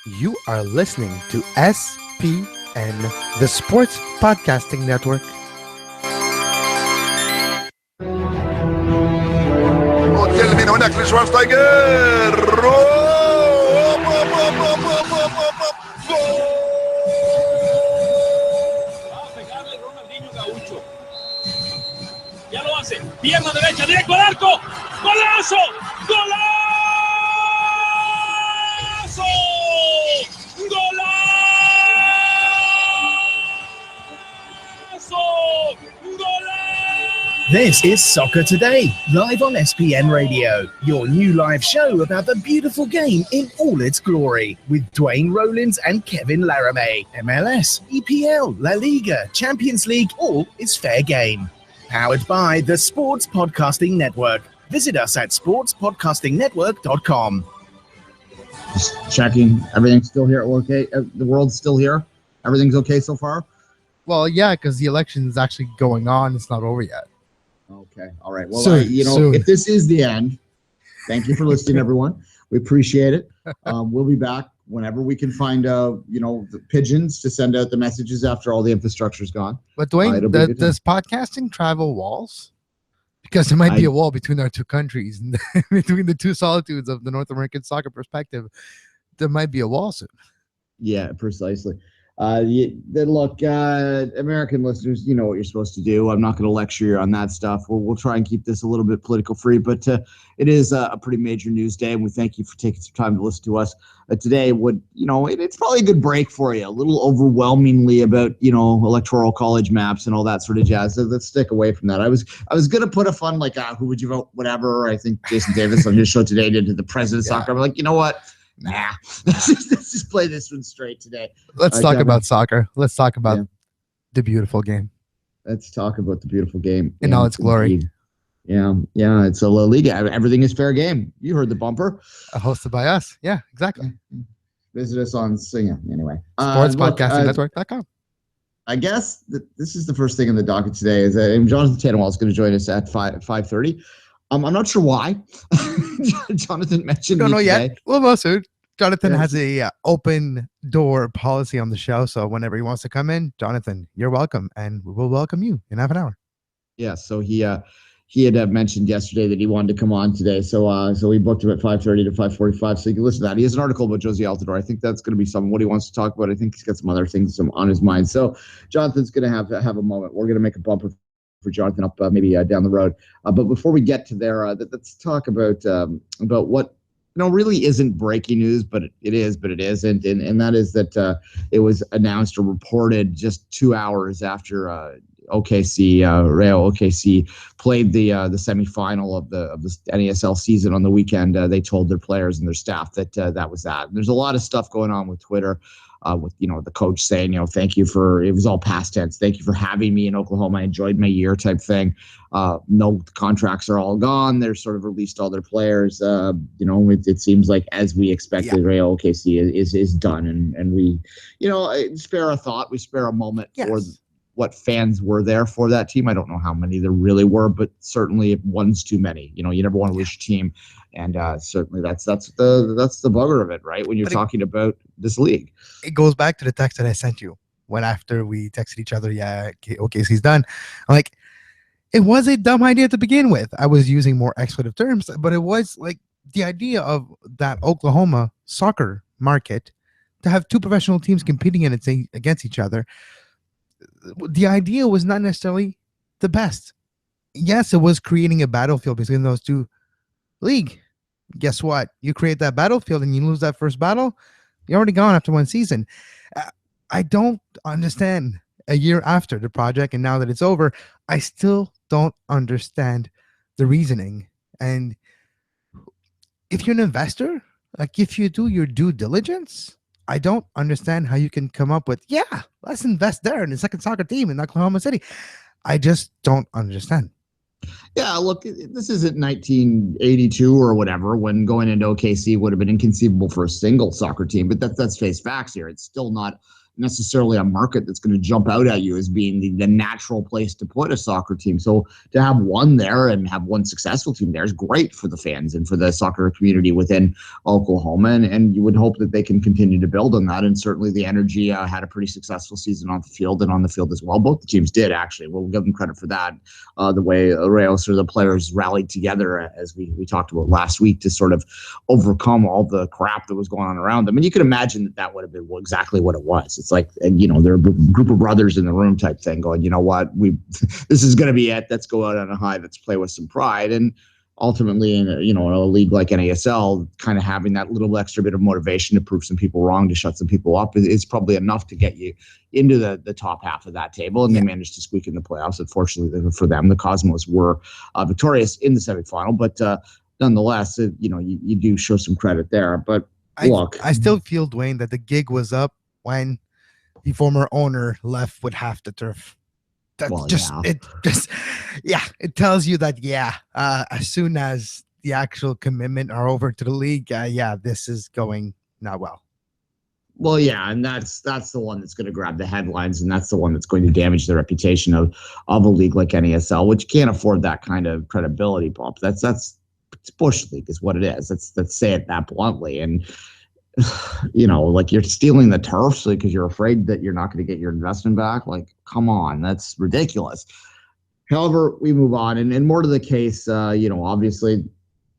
You are listening to SPN, the Sports Podcasting Network. وتكلم من هناك لشوارستايجر Ya lo hace, pierna derecha, directo al arco, golazo, golazo, golazo, golazo. This is Soccer Today, live on SPN Radio, your new live show about the beautiful game in all its glory, with Duane, Rollins and Kevin Laramee. MLS, EPL, La Liga, Champions League, all is fair game. Powered by the Sports Podcasting Network. Visit us at sportspodcastingnetwork.com. Just checking. Everything's still here. Okay. The world's still here. Everything's okay so far? Well, yeah, because the election is actually going on. It's not over yet. Okay. All right. Well, Soon. if this is the end, thank you for listening, everyone. We appreciate it. We'll be back whenever we can find, the pigeons to send out the messages after all the infrastructure's gone. But Duane, does podcasting travel walls? Because there might be a wall between our two countries, between the two solitudes of the North American soccer perspective. There might be a wall soon. Yeah, precisely. Look, American listeners, you know what you're supposed to do. I'm not going to lecture you on that stuff. We'll try and keep this a little bit political free, but it is a pretty major news day, and we thank you for taking some time to listen to us today. It's probably a good break for you. A little overwhelmingly about electoral college maps and all that sort of jazz. So let's stick away from that. I was going to put a fun who would you vote, whatever. I think Jason Davis on his show today did the president soccer. I'm like, you know what? Nah, let's just play this one straight today. Let's talk about soccer. Let's talk about the beautiful game. Let's talk about the beautiful game in all its glory. Indeed. Yeah. It's a La Liga. Everything is fair game. You heard the bumper. Hosted by us. Yeah, exactly. Visit us on anyway. Sportspodcastingnetwork.com. I guess this is the first thing in the docket today is that Jonathan Tannenwald is going to join us at 5:30. I'm not sure why. Jonathan mentioned don't know today. yet. We'll know soon. Jonathan has a open door policy on the show, so whenever he wants to come in, Jonathan, you're welcome, and we will welcome you in half an hour. Yeah, so he had mentioned yesterday that he wanted to come on today, so we booked him at 5:30 to 5:45, so you can listen to that. He has an article about Josie Altidore. I think that's going to be what he wants to talk about. I think he's got some other things on his mind. So Jonathan's going to have a moment. We're going to make a bumper for Jonathan up maybe down the road. But before we get to there, let's talk about what really isn't breaking news, but it is, but it isn't, and that is that it was announced or reported just 2 hours after Real OKC played the semifinal of the NASL season on the weekend. They told their players and their staff that that was that. And there's a lot of stuff going on with Twitter. With the coach saying, thank you for, it was all past tense. Thank you for having me in Oklahoma. I enjoyed my year type thing. No, the contracts are all gone. They're sort of released all their players. It seems like as we expected, Real OKC is done. And we, spare a thought. We spare a moment for what fans were there for that team. I don't know how many there really were, but certainly one's too many. You never want to lose your team. And certainly that's the bugger of it, right? When you're talking about this league. It goes back to the text that I sent you after we texted each other, OKC's done. I'm like, it was a dumb idea to begin with. I was using more expletive terms, but it was like the idea of that Oklahoma soccer market to have two professional teams competing against each other. The idea was not necessarily the best. Yes, it was creating a battlefield between those two leagues. Guess what? You create that battlefield and you lose that first battle, you're already gone after one season. I don't understand a year after the project, and now that it's over, I still don't understand the reasoning. And if you're an investor, if you do your due diligence, I don't understand how you can come up with, let's invest there in the second soccer team in Oklahoma City. I just don't understand. Yeah, look, this isn't 1982 or whatever when going into OKC would have been inconceivable for a single soccer team, but that's face facts here. It's still not, necessarily a market that's going to jump out at you as being the natural place to put a soccer team. So to have one there and have one successful team there is great for the fans and for the soccer community within Oklahoma. And you would hope that they can continue to build on that. And certainly the Energy had a pretty successful season on the field and on the field as well. Both the teams did, actually. We'll give them credit for that. The way Reyes or the players rallied together, as we talked about last week, to sort of overcome all the crap that was going on around them. And you can imagine that would have been exactly what it was. It's like, they're a group of brothers in the room type thing going, you know what, this is going to be it. Let's go out on a high. Let's play with some pride. And ultimately, in a league like NASL, kind of having that little extra bit of motivation to prove some people wrong, to shut some people up, is probably enough to get you into the top half of that table. And they managed to squeak in the playoffs. Unfortunately for them, the Cosmos were victorious in the semifinal. But nonetheless, you do show some credit there. But look, I still feel, Duane, that the gig was up when the former owner left with half the turf. It tells you that, as soon as the actual commitment are over to the league, this is going not well. Well, yeah, and that's the one that's going to grab the headlines, and that's the one that's going to damage the reputation of a league like NASL, which can't afford that kind of credibility bump. It's Bush League is what it is. Let's say it that bluntly. And like, you're stealing the turf because you're afraid that you're not going to get your investment back. Like, come on, that's ridiculous. However, we move on, and more to the case, obviously,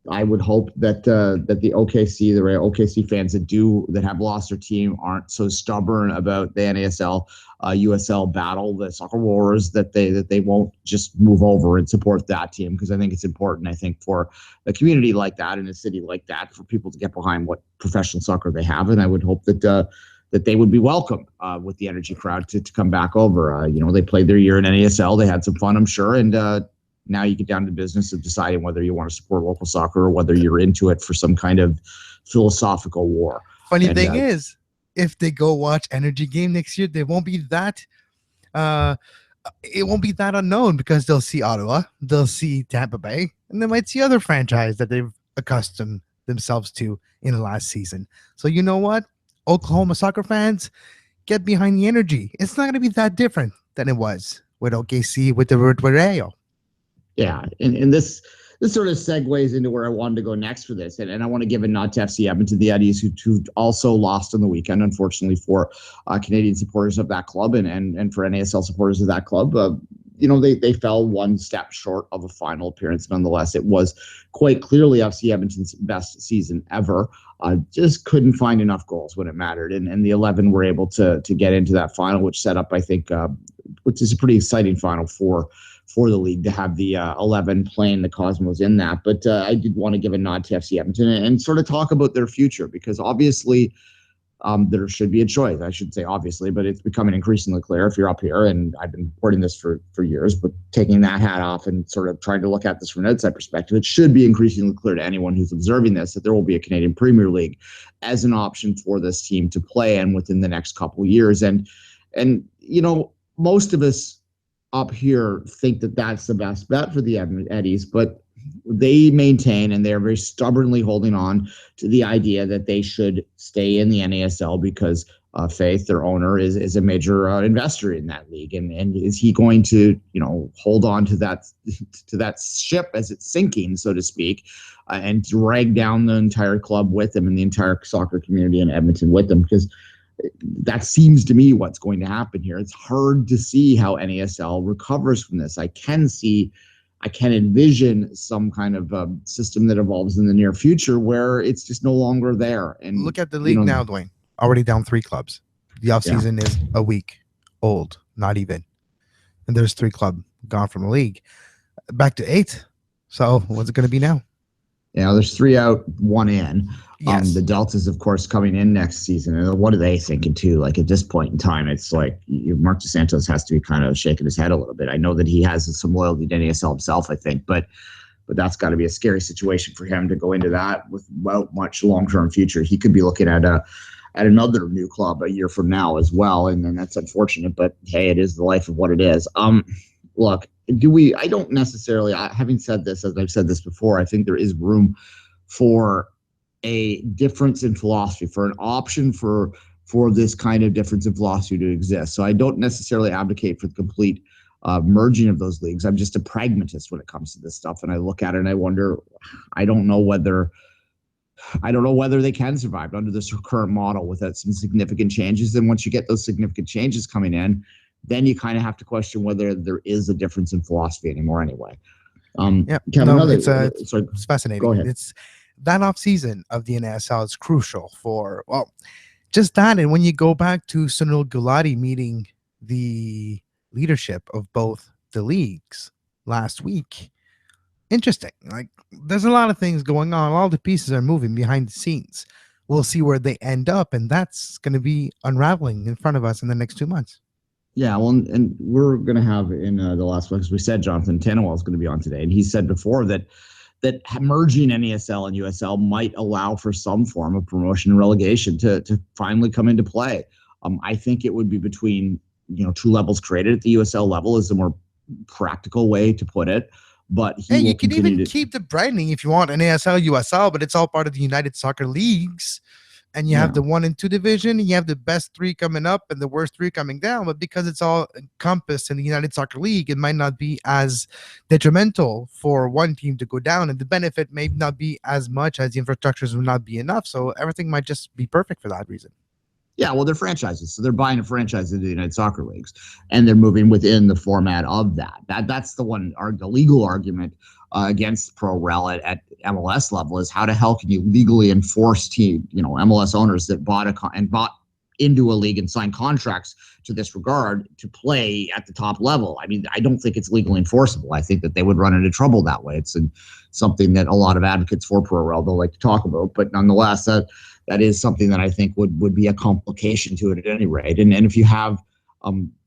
I would hope that the OKC fans that have lost their team aren't so stubborn about the NASL USL battle, the soccer wars, that they won't just move over and support that team, because I think it's important. I think for a community like that in a city like that, for people to get behind what professional soccer they have, and I would hope that they would be welcome with the Energy crowd to come back over. They played their year in NASL, they had some fun, I'm sure, and now you get down to the business of deciding whether you want to support local soccer or whether you're into it for some kind of philosophical war. Funny thing is, if they go watch Energy game next year, they won't be that. It won't be that unknown, because they'll see Ottawa, they'll see Tampa Bay, and they might see other franchise that they've accustomed themselves to in the last season. So you know what, Oklahoma soccer fans, get behind the Energy. It's not going to be that different than it was with OKC with the Rayo. Yeah, and this sort of segues into where I wanted to go next for this, and I want to give a nod to FC Edmonton, the Eddies, who also lost on the weekend, unfortunately for Canadian supporters of that club and for NASL supporters of that club. They fell one step short of a final appearance. Nonetheless, it was quite clearly FC Edmonton's best season ever. Just couldn't find enough goals when it mattered, and the 11 were able to get into that final, which set up, I think, which is a pretty exciting final for the league, to have the 11 playing the Cosmos in that. But I did want to give a nod to FC Edmonton and sort of talk about their future, because obviously there should be a choice. I should say obviously, but it's becoming increasingly clear if you're up here, and I've been reporting this for years, but taking that hat off and sort of trying to look at this from an outside perspective, it should be increasingly clear to anyone who's observing this that there will be a Canadian Premier League as an option for this team to play in within the next couple of years. And most of us up here think that that's the best bet for the Eddies, but they maintain, and they're very stubbornly holding on to the idea that they should stay in the NASL because Faith, their owner, is a major investor in that league, and is he going to hold on to that ship as it's sinking, so to speak, and drag down the entire club with him and the entire soccer community in Edmonton with them? Because that seems to me what's going to happen here. It's hard to see how NASL recovers from this. I can envision some kind of system that evolves in the near future where it's just no longer there. And look at the league now, Duane. Already down 3 clubs. The offseason is a week old, not even. And there's 3 clubs gone from the league. Back to 8. So what's it going to be now? There's 3 out, 1 in. Yes. The Deltas, of course, coming in next season. And what are they thinking, too? Like, at this point in time, it's like Mark DeSantos has to be kind of shaking his head a little bit. I know that he has some loyalty to NASL himself, I think, but that's got to be a scary situation for him to go into that without much long-term future. He could be looking at another new club a year from now as well, and then that's unfortunate. But hey, it is the life of what it is. Look, I don't necessarily, having said this, as I've said this before, I think there is room for a difference in philosophy, for an option for for this kind of difference in philosophy to exist. So I don't necessarily advocate for the complete merging of those leagues. I'm just a pragmatist when it comes to this stuff, and I look at it and I wonder, I don't know whether they can survive under this current model without some significant changes. And once you get those significant changes coming in, then you kind of have to question whether there is a difference in philosophy anymore anyway. Kevin, it's fascinating. Go ahead. It's that off season of the NASL is crucial for, well, just that. And when you go back to Sunil Gulati meeting the leadership of both the leagues last week, interesting. Like, there's a lot of things going on. All the pieces are moving behind the scenes. We'll see where they end up, and that's going to be unraveling in front of us in the next 2 months. Yeah, well, and we're going to have in the last week, as we said, Jonathan Tannenwald is going to be on today, and he said before that merging NASL and USL might allow for some form of promotion and relegation to finally come into play. I think it would be between two levels created at the USL level is the more practical way to put it. But you can even keep the branding if you want, NASL, USL, but it's all part of the United Soccer Leagues. And you have the 1 and 2 division, and you have the best 3 coming up and the worst 3 coming down. But because it's all encompassed in the United Soccer League, it might not be as detrimental for one team to go down, and the benefit may not be as much as the infrastructures will not be enough. So everything might just be perfect for that reason. Yeah, well, they're franchises, so they're buying a franchise into the United Soccer Leagues, and they're moving within the format of that. That's the legal argument against pro rel at MLS level is how the hell can you legally enforce MLS owners that bought into a league and signed contracts to this regard to play at the top level. I mean, I don't think it's legally enforceable. I think that they would run into trouble that way. It's something that a lot of advocates for pro rel don't like to talk about, but nonetheless, that is something that I think would be a complication to it at any rate. And if you have,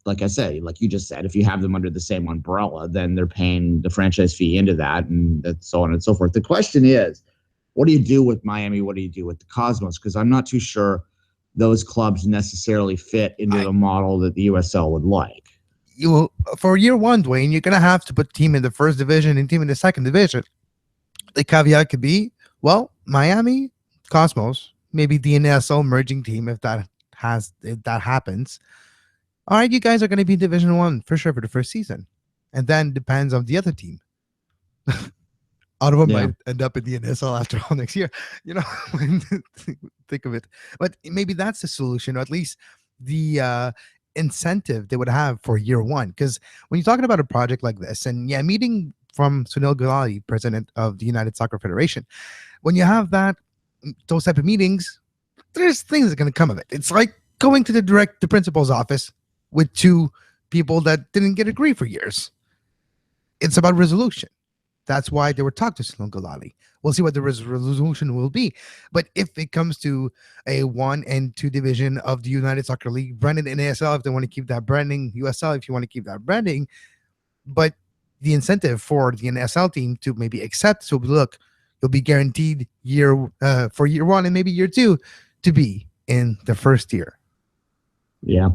like I say, like you just said, if you have them under the same umbrella, then they're paying the franchise fee into that and so on and so forth. The question is, what do you do with Miami? What do you do with the Cosmos? Because I'm not too sure those clubs necessarily fit into the model that the USL would like. For year one, Duane, you're going to have to put team in the first division and team in the second division. The caveat could be, well, Miami, Cosmos, maybe the NASL merging team if that happens. All right, you guys are going to be Division 1 for sure for the first season. And then depends on the other team. Ottawa might end up in the NSL after all next year. Think of it. But maybe that's the solution, or at least the incentive they would have for year one. Because when you're talking about a project like this, and meeting from Sunil Gulati, president of the United Soccer Federation, when you have those type of meetings, there's things that are going to come of it. It's like going to the principal's office with two people that didn't get agreed for years. It's about resolution. That's why they were talking to Sunil Gulati. We'll see what the resolution will be. But if it comes to a 1 and 2 division of the United Soccer League, branded in ASL, if they want to keep that branding, USL, if you want to keep that branding, but the incentive for the NSL team to maybe accept, so look, you'll be guaranteed for year 1 and maybe year 2 to be in the first year. Yeah.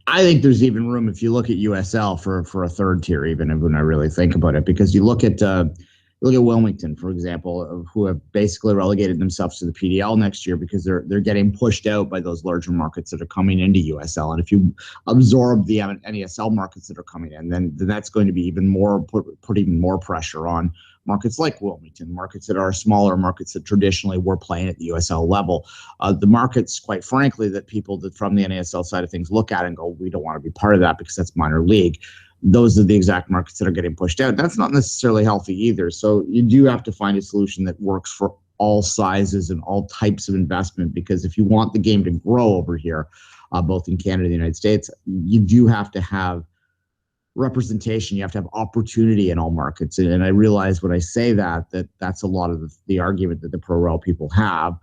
I think there's even room if you look at USL for a third tier, even when I really think about it, because you look at Wilmington, for example, who have basically relegated themselves to the PDL next year because they're getting pushed out by those larger markets that are coming into USL. And if you absorb the NESL markets that are coming in, then that's going to be even more put even more pressure on markets like Wilmington, markets that are smaller, markets that traditionally were playing at the USL level. The markets, quite frankly, that people from the NASL side of things look at and go, we don't want to be part of that because that's minor league. Those are the exact markets that are getting pushed out. That's not necessarily healthy either. So you do have to find a solution that works for all sizes and all types of investment, because if you want the game to grow over here, both in Canada and the United States, you do have to have representation. You have to have opportunity in all markets. And I realize when I say that's a lot of the argument that the pro-rel people have.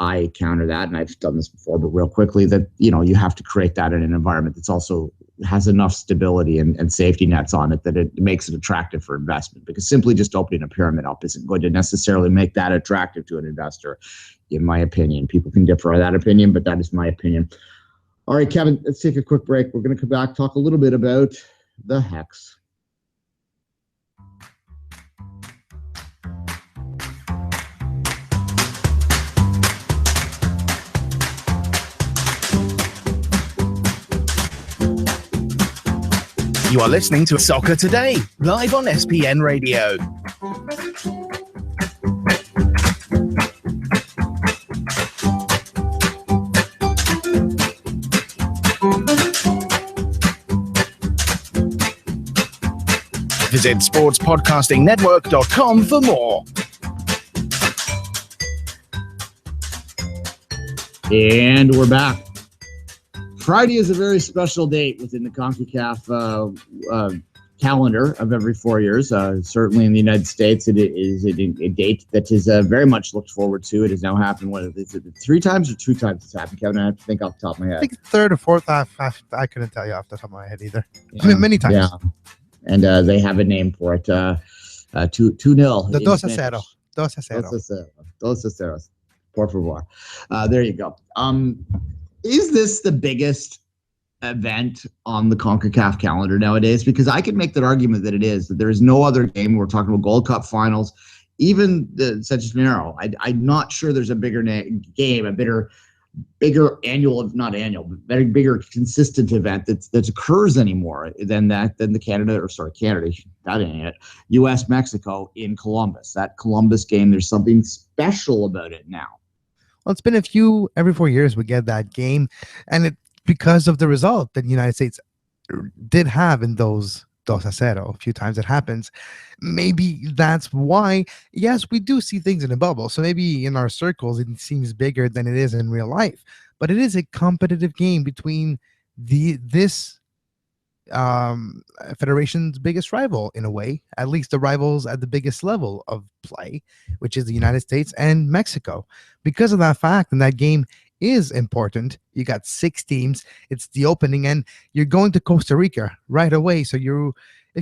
I counter that, and I've done this before, but real quickly, that you have to create that in an environment that's also has enough stability and safety nets on it that it makes it attractive for investment, because simply just opening a pyramid up isn't going to necessarily make that attractive to an investor, in my opinion. People can differ on that opinion, but that is my opinion. All right, Kevin, let's take a quick break. We're going to come back, talk a little bit about the Hex. You are listening to Soccer Today, live on SPN Radio. Visit sportspodcastingnetwork.com for more. And we're back. Friday is a very special date within the CONCACAF calendar of every 4 years. Certainly in the United States, it is a date that is very much looked forward to. It has now happened, what is it, 3 times or 2 times it's happened, Kevin? I have to think off the top of my head. I think third or fourth. I couldn't tell you off the top of my head either. Yeah. I mean, many times. Yeah. And they have a name for it. 2-0. The 2-0. 2-0. 2-0. Por favor. There you go. Is this the biggest event on the CONCACAF calendar nowadays? Because I could make that argument that it is, that there is no other game. We're talking about Gold Cup finals, even the Centenario. I'm not sure there's a bigger game, a bigger annual, not annual, but bigger consistent event that occurs anymore than the Canada, that ain't it, U.S. Mexico in Columbus. That Columbus game, there's something special about it now. Well, it's been a few, every 4 years we get that game, and it because of the result that the United States did have in those 2-0, a few times it happens. Maybe that's why, yes, we do see things in a bubble. So maybe in our circles, it seems bigger than it is in real life. But it is a competitive game between this federation's biggest rival, in a way, at least the rivals at the biggest level of play, which is the United States and Mexico. Because of that fact, and that game is important, you got 6 teams, it's the opening, and you're going to Costa Rica right away. So if you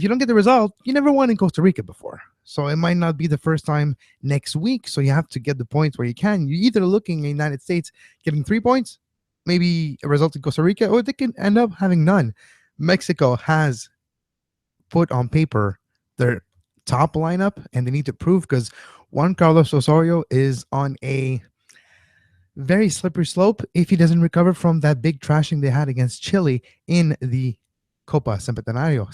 don't get the result, you never won in Costa Rica before. So it might not be the first time next week. So you have to get the points where you can. You're either looking at the United States getting 3 points, maybe a result in Costa Rica, or they can end up having none. Mexico has put on paper their top lineup, and they need to prove, because Juan Carlos Osorio is on a very slippery slope if he doesn't recover from that big trashing they had against Chile in the Copa Centenario,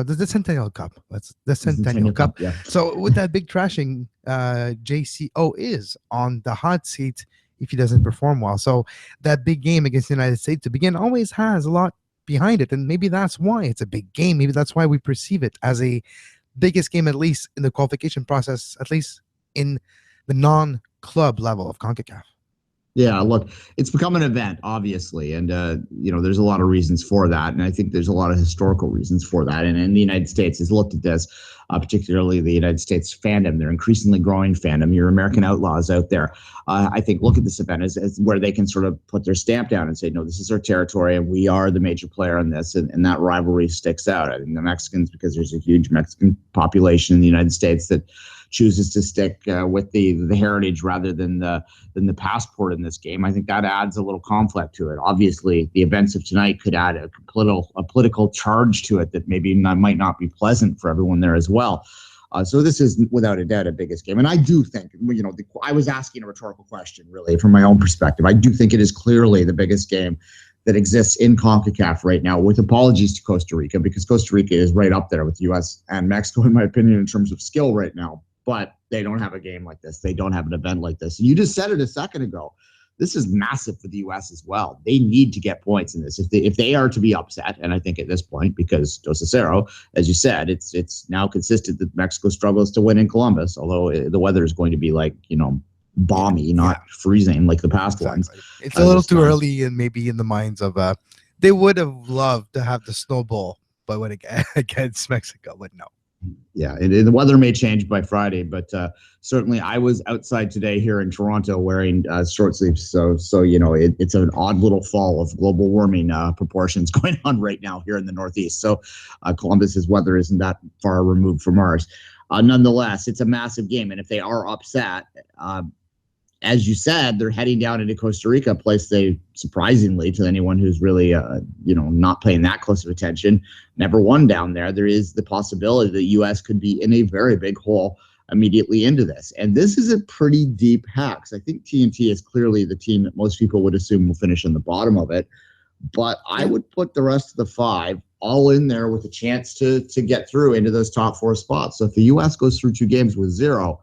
the Centennial Cup. That's the Centennial Cup. Yeah. So with that big trashing, JCO is on the hot seat if he doesn't perform well. So that big game against the United States to begin always has a lot behind it, and maybe that's why it's a big game. Maybe that's why we perceive it as a biggest game, at least in the qualification process, at least in the non-club level of CONCACAF. Yeah, look, it's become an event, obviously, and there's a lot of reasons for that, and I think there's a lot of historical reasons for that. And the United States has looked at this, particularly the United States fandom, their increasingly growing fandom, your American outlaws out there. I think look at this event as where they can sort of put their stamp down and say, no, this is our territory, and we are the major player in this, and that rivalry sticks out. I think the Mexicans, because there's a huge Mexican population in the United States that chooses to stick with the heritage rather than the passport in this game. I think that adds a little conflict to it. Obviously, the events of tonight could add a political charge to it that maybe might not be pleasant for everyone there as well. So this is without a doubt a biggest game. And I do think, I was asking a rhetorical question, really, from my own perspective. I do think it is clearly the biggest game that exists in CONCACAF right now, with apologies to Costa Rica, because Costa Rica is right up there with the U.S. and Mexico, in my opinion, in terms of skill right now. But they don't have a game like this. They don't have an event like this. And you just said it a second ago. This is massive for the U.S. as well. They need to get points in this. If they are to be upset, and I think at this point, because 2-0, as you said, it's now consistent that Mexico struggles to win in Columbus, although the weather is going to be balmy, not freezing like the past ones. It's a little too early, and maybe in the minds of they would have loved to have the snowball, but when against Mexico, but no. Yeah, the weather may change by Friday, but certainly I was outside today here in Toronto wearing short sleeves. So it's an odd little fall of global warming proportions going on right now here in the Northeast. So Columbus's weather isn't that far removed from ours. Nonetheless, it's a massive game, and if they are upset, as you said, they're heading down into Costa Rica, a place they, surprisingly to anyone who's really, not paying that close of attention, never won down there. There is the possibility that the U.S. could be in a very big hole immediately into this. And this is a pretty deep hex. I think TNT is clearly the team that most people would assume will finish on the bottom of it. But I would put the rest of the 5 all in there with a chance to get through into those top 4 spots. So if the U.S. goes through 2 games with 0,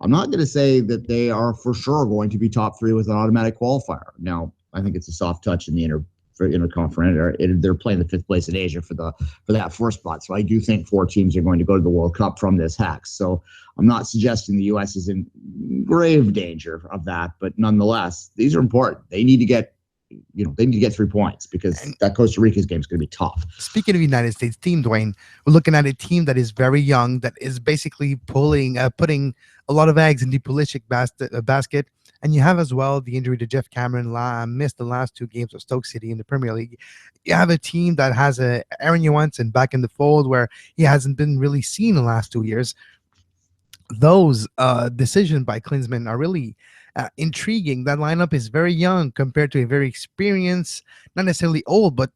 I'm not going to say that they are for sure going to be top 3 with an automatic qualifier. Now, I think it's a soft touch in the interconference. They're playing the 5th place in Asia for that 4 spot. So I do think 4 teams are going to go to the World Cup from this hex. So I'm not suggesting the U.S. is in grave danger of that, but nonetheless, these are important. They need to get 3 points because that Costa Rica's game is going to be tough. Speaking of the United States team, Duane, we're looking at a team that is very young, that is basically putting a lot of eggs in the Pulisic basket. And you have as well the injury to Jeff Cameron, missed the last 2 games of Stoke City in the Premier League. You have a team that has Aaron Johansson back in the fold where he hasn't been really seen the last 2 years. Those decisions by Klinsmann are really intriguing. That lineup is very young compared to a very experienced, not necessarily old, but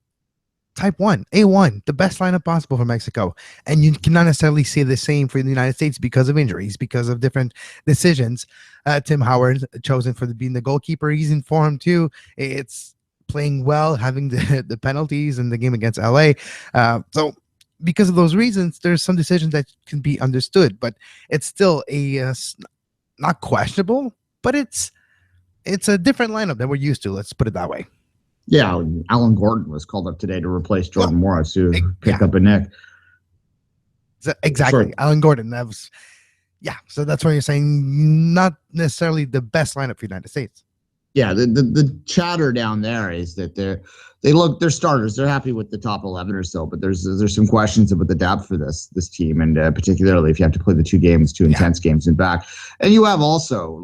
type 1, A1, the best lineup possible for Mexico. And you cannot necessarily say the same for the United States because of injuries, because of different decisions. Tim Howard chosen for being the goalkeeper. He's in form too. It's playing well, having the penalties in the game against LA. So because of those reasons, there's some decisions that can be understood, but it's still not questionable, but it's a different lineup than we're used to. Let's put it that way. Yeah, Alan Gordon was called up today to replace Jordan Morris, who picked up a nick. Exactly, Sorry. Alan Gordon. So that's why you're saying not necessarily the best lineup for the United States. Yeah, the chatter down there is that they're starters. They're happy with the top 11 or so, but there's some questions about the depth for this team, and particularly if you have to play the 2 intense games and back. And you have also,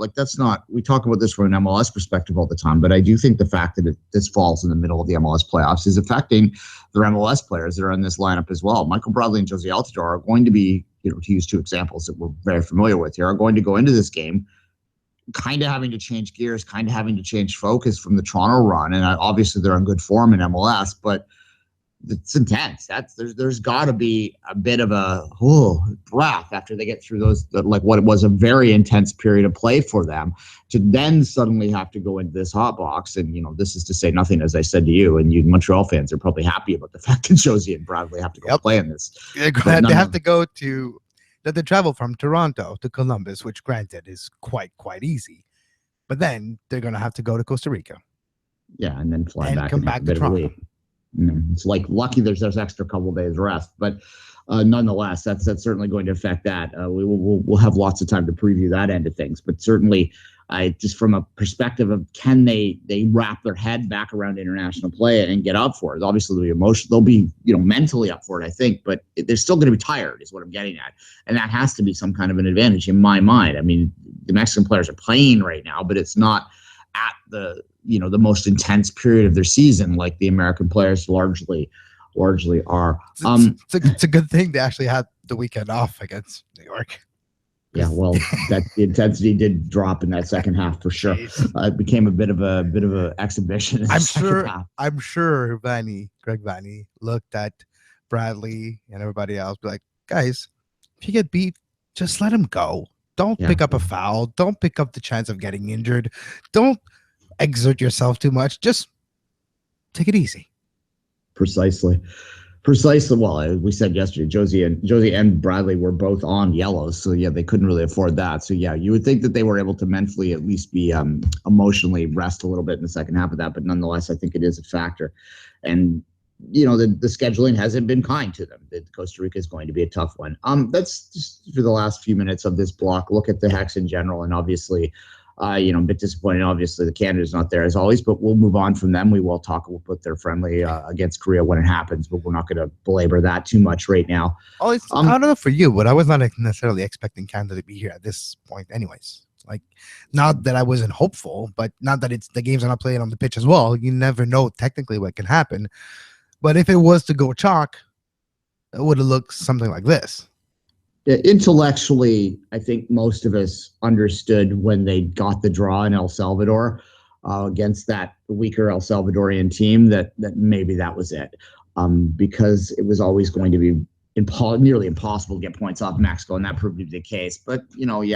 we talk about this from an MLS perspective all the time, but I do think the fact that this falls in the middle of the MLS playoffs is affecting their MLS players that are in this lineup as well. Michael Bradley and Josie Altidore are going to be, to use 2 examples that we're very familiar with here, are going to go into this game kind of having to change gears, kind of having to change focus from the Toronto run. And obviously they're in good form in MLS, but it's intense. There's got to be a bit of a breath after they get through those, like what it was a very intense period of play for them, to then suddenly have to go into this hot box. And, this is to say nothing, as I said to you, and you Montreal fans are probably happy about the fact that Josie and Bradley have to go play in this. They have to go to... that they travel from Toronto to Columbus, which granted is quite easy, but then they're going to have to go to Costa Rica. Yeah, and then fly back come back to Toronto. It's like lucky there's extra couple days rest, but nonetheless, that's certainly going to affect that. We'll have lots of time to preview that end of things, but certainly, just from a perspective of can they wrap their head back around international play and get up for it? Obviously, they'll be emotional. They'll be mentally up for it, I think, but they're still going to be tired, is what I'm getting at, and that has to be some kind of an advantage in my mind. I mean, the Mexican players are playing right now, but it's not at the most intense period of their season like the American players largely are. It's a good thing they actually had the weekend off against New York. Yeah, well, that the intensity did drop in that second half for sure. It became a bit of a exhibition. I'm sure Greg Vanney looked at Bradley and everybody else, be like, guys, if you get beat, just let him go. Don't pick up a foul. Don't pick up the chance of getting injured. Don't exert yourself too much. Just take it easy. Precisely. Well, as we said yesterday, Josie and Bradley were both on yellows, so they couldn't really afford that. So you would think that they were able to mentally at least be emotionally rest a little bit in the second half of that, but nonetheless, I think it is a factor. And the scheduling hasn't been kind to them. Costa Rica is going to be a tough one. That's just for the last few minutes of this block. Look at the hex in general, and obviously. A bit disappointing. Obviously, the Canada's not there as always, but we'll move on from them. We will talk about their friendly against Korea when it happens, but we're not going to belabor that too much right now. I don't know for you, but I was not necessarily expecting Canada to be here at this point anyways. Like, not that I wasn't hopeful, but not that the games are not playing on the pitch as well. You never know technically what can happen. But if it was to go chalk, it would have looked something like this. Intellectually, I think most of us understood when they got the draw in El Salvador against that weaker El Salvadorian team that maybe that was it, because it was always going to be nearly impossible to get points off Mexico, and that proved to be the case. But we've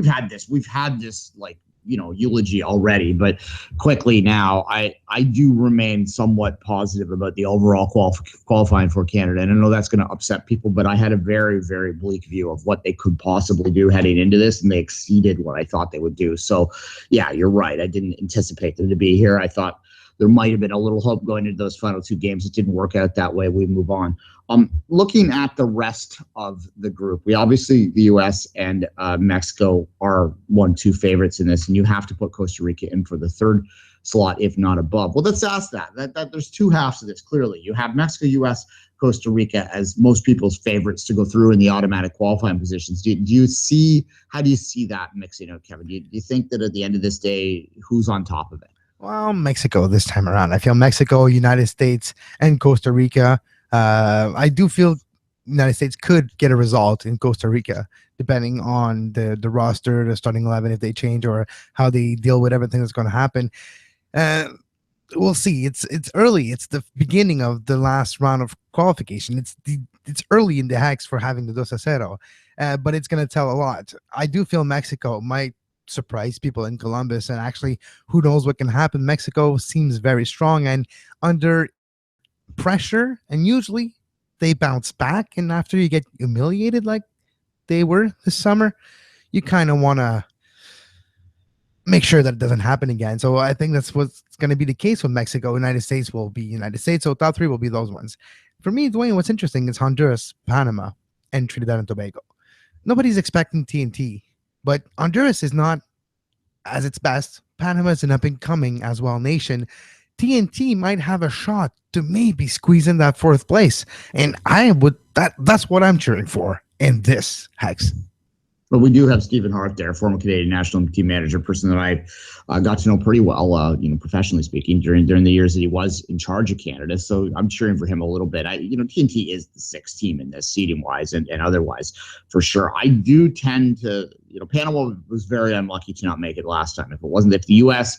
had this like eulogy already, but quickly now, I do remain somewhat positive about the overall qualifying for Canada. And I know that's going to upset people, but I had a very, very bleak view of what they could possibly do heading into this, and they exceeded what I thought they would do. So, yeah, you're right. I didn't anticipate them to be here. I thought there might have been a little hope going into those final two games. It didn't work out that way. We move on. Looking at the rest of the group, we obviously, the U.S. and Mexico are 1-2 favorites in this, and you have to put Costa Rica in for the third slot, if not above. Well, let's ask that there's two halves of this. Clearly, you have Mexico, U.S., Costa Rica as most people's favorites to go through in the automatic qualifying positions. How do you see that mixing out, Kevin? Do you think that at the end of this day, who's on top of it? Well, Mexico this time around. I feel Mexico, United States, and Costa Rica. I do feel United States could get a result in Costa Rica, depending on the roster, the starting 11, if they change, or how they deal with everything that's going to happen. We'll see. It's early. It's the beginning of the last round of qualification. It's early in the hex for having the 2-0, but it's going to tell a lot. I do feel Mexico might surprise people in Columbus, and actually, who knows what can happen. Mexico seems very strong and under pressure, and usually they bounce back. And after you get humiliated like they were this summer, you kind of want to make sure that it doesn't happen again. So I think that's what's going to be the case with Mexico. United States will be United States, so top three will be those ones. For me, Duane, what's interesting is Honduras, Panama, and Trinidad and Tobago. Nobody's expecting TNT, but Honduras is not as its best. Panama is an up-and-coming as well nation. TNT might have a shot to maybe squeeze in that fourth place, and that's what I'm cheering for in this hex. But we do have Stephen Hart there, former Canadian national team manager, person that I got to know pretty well, professionally speaking, during the years that he was in charge of Canada. So I'm cheering for him a little bit. TNT is the sixth team in this, seeding-wise and otherwise, for sure. I do tend to, Panama was very unlucky to not make it last time. If the U.S.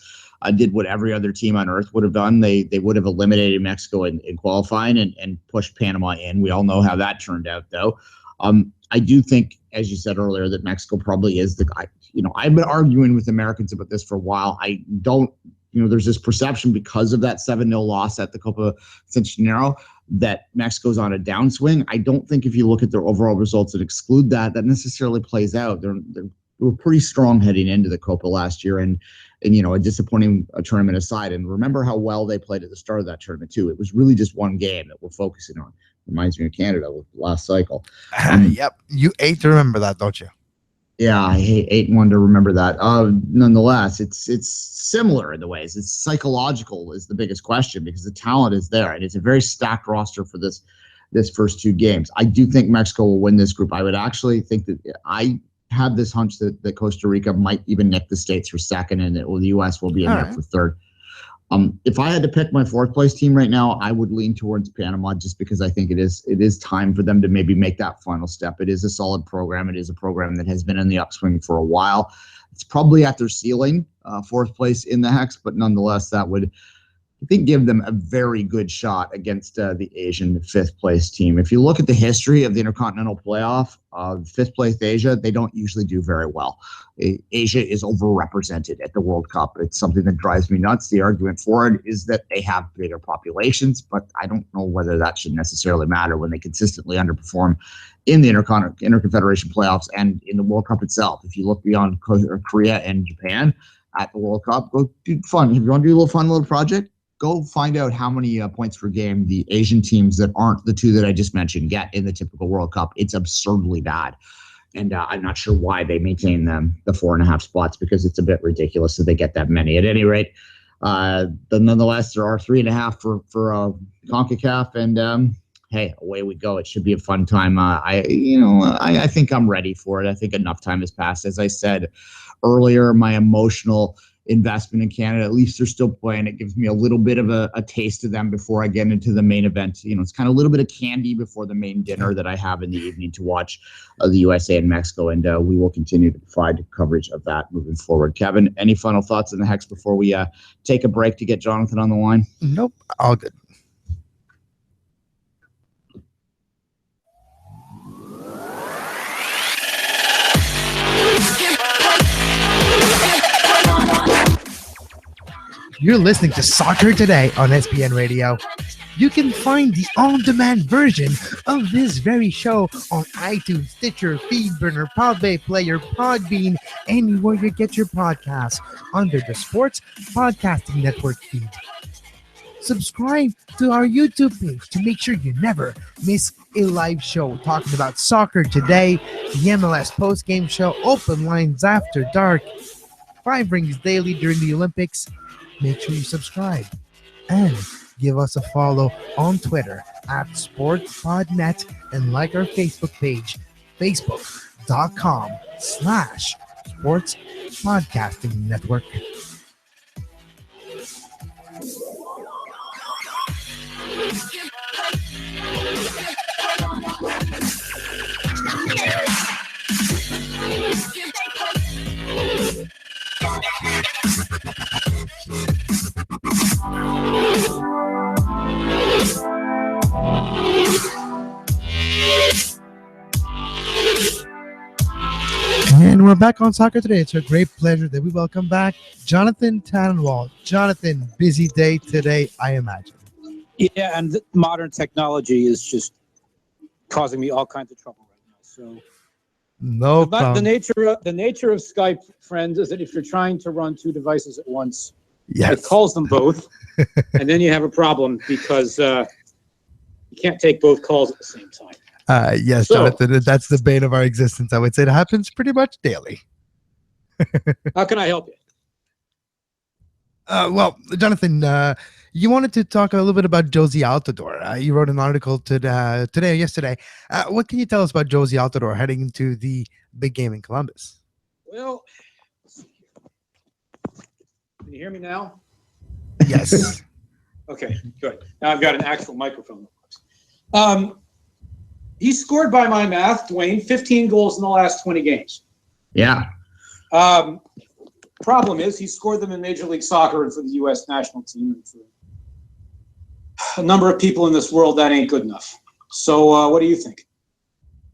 Did what every other team on earth would have done, they would have eliminated Mexico in qualifying and pushed Panama in. We all know how that turned out, though. I do think, as you said earlier, that Mexico probably is the guy. I've been arguing with Americans about this for a while. I don't, there's this perception because of that 7-0 loss at the Copa Centenario that Mexico's on a downswing. I don't think if you look at their overall results and exclude that necessarily plays out. They were pretty strong heading into the Copa last year, and a disappointing tournament aside. And remember how well they played at the start of that tournament too. It was really just one game that we're focusing on. Reminds me of Canada with the last cycle. Yep. You hate to remember that, don't you? Yeah, I hate one to remember that. Nonetheless, it's similar in the ways. It's psychological is the biggest question, because the talent is there, and it's a very stacked roster for this first two games. I do think Mexico will win this group. I would actually think that I have this hunch that Costa Rica might even nick the States for second, and the U.S. will be in there for third. If I had to pick my fourth place team right now, I would lean towards Panama, just because I think it is time for them to maybe make that final step. It is a solid program. It is a program that has been in the upswing for a while. It's probably at their ceiling, fourth place in the hex, but nonetheless, that would, I think, give them a very good shot against the Asian fifth place team. If you look at the history of the Intercontinental Playoff, fifth place Asia, they don't usually do very well. Asia is overrepresented at the World Cup. It's something that drives me nuts. The argument for it is that they have bigger populations, but I don't know whether that should necessarily matter when they consistently underperform in the Interconfederation playoffs and in the World Cup itself. If you look beyond Korea and Japan at the World Cup, go do fun. If you want to do a little project, go find out how many points per game the Asian teams that aren't the two that I just mentioned get in the typical World Cup. It's absurdly bad. And I'm not sure why they maintain them the 4.5 spots, because it's a bit ridiculous that they get that many. At any rate, nonetheless, there are 3.5 for CONCACAF, and hey, away we go. It should be a fun time. I think I'm ready for it. I think enough time has passed. As I said earlier, my emotional investment in Canada, at least they're still playing. It gives me a little bit of a taste of them before I get into the main event. It's kind of a little bit of candy before the main dinner that I have in the evening to watch the USA and Mexico, and we will continue to provide coverage of that moving forward. Kevin, any final thoughts on the hex before we take a break to get Jonathan on the line? Nope, all good. You're listening to Soccer Today on SPN Radio. You can find the on-demand version of this very show on iTunes, Stitcher, Feedburner, Podbay Player, Podbean, anywhere you get your podcasts under the Sports Podcasting Network feed. Subscribe to our YouTube page to make sure you never miss a live show talking about soccer today, the MLS post-game show, open lines after dark, 5 rings daily during the Olympics. Make sure you subscribe and give us a follow on Twitter at SportsPodNet and like our Facebook page, facebook.com/Sports Podcasting Network. And we're back on Soccer Today. It's a great pleasure that we welcome back Jonathan Tannenwald. Jonathan, busy day today, I imagine. Yeah, and modern technology is just causing me all kinds of trouble right now. So, no problem. The nature of Skype, friends, is that if you're trying to run 2 devices at once, yes, it calls them both, and then you have a problem because you can't take both calls at the same time. Yes, so, Jonathan, that's the bane of our existence. I would say it happens pretty much daily. How can I help you? Well, Jonathan, you wanted to talk a little bit about Jozy Altidore. You wrote an article today or yesterday. What can you tell us about Jozy Altidore heading into the big game in Columbus? Well, can you hear me now? Yes. Okay, good. Now I've got an actual microphone. He scored, by my math, Duane, 15 goals in the last 20 games. Yeah. Problem is, he scored them in Major League Soccer and for the U.S. national team. And for a number of people in this world, that ain't good enough. So what do you think?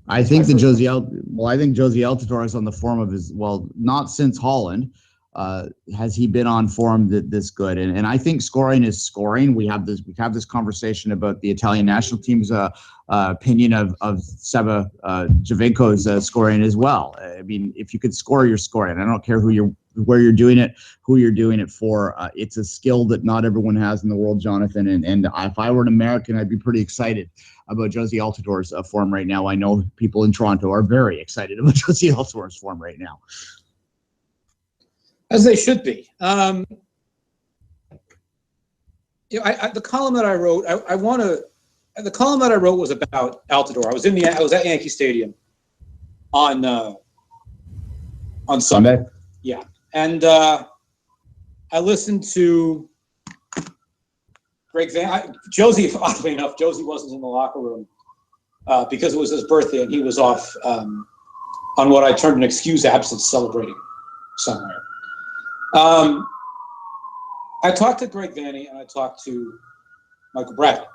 I think that Jozy Altidore is on the form of his, not since Holland has he been on form this good. And I think scoring is scoring. We have this conversation about the Italian national team's opinion of Seba Giovinco's scoring as well. I mean, if you could score, you're scoring. I don't care where you're doing it, who you're doing it for. It's a skill that not everyone has in the world, Jonathan. And if I were an American, I'd be pretty excited about Jozy Altidore's form right now. I know people in Toronto are very excited about Jozy Altidore's form right now. As they should be. The column that I wrote, the column that I wrote was about Altidore. I was at Yankee Stadium on Sunday. Yeah, and I listened to Greg Van. Jozy, oddly enough, Jozy wasn't in the locker room because it was his birthday and he was off on what I termed an excused absence, celebrating somewhere. I talked to Greg Vanny and I talked to Michael Bradley.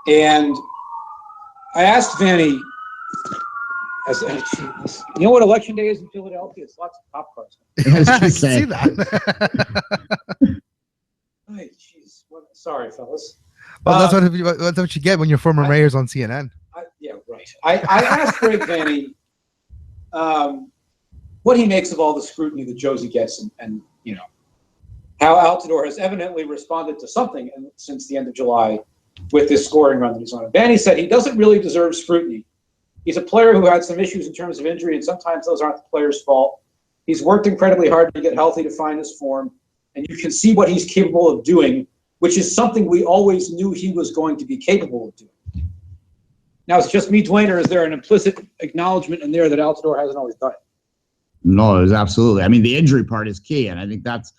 And I asked Vanny, you know what election day is in Philadelphia? It's lots of cop cars. I can see that. Hey, jeez. Sorry, fellas. Well, that's what you get when your former mayor's on CNN. Yeah, right. I asked Greg Vanny what he makes of all the scrutiny that Jozy gets and you know, how Altidore has evidently responded to something since the end of July with this scoring run that he's on. And Vanny said he doesn't really deserve scrutiny. He's a player who had some issues in terms of injury, and sometimes those aren't the player's fault. He's worked incredibly hard to get healthy, to find his form, and you can see what he's capable of doing, which is something we always knew he was going to be capable of doing. Now, it's just me, Duane, or is there an implicit acknowledgement in there that Altidore hasn't always done it? No, it was absolutely. I mean, the injury part is key, and I think that's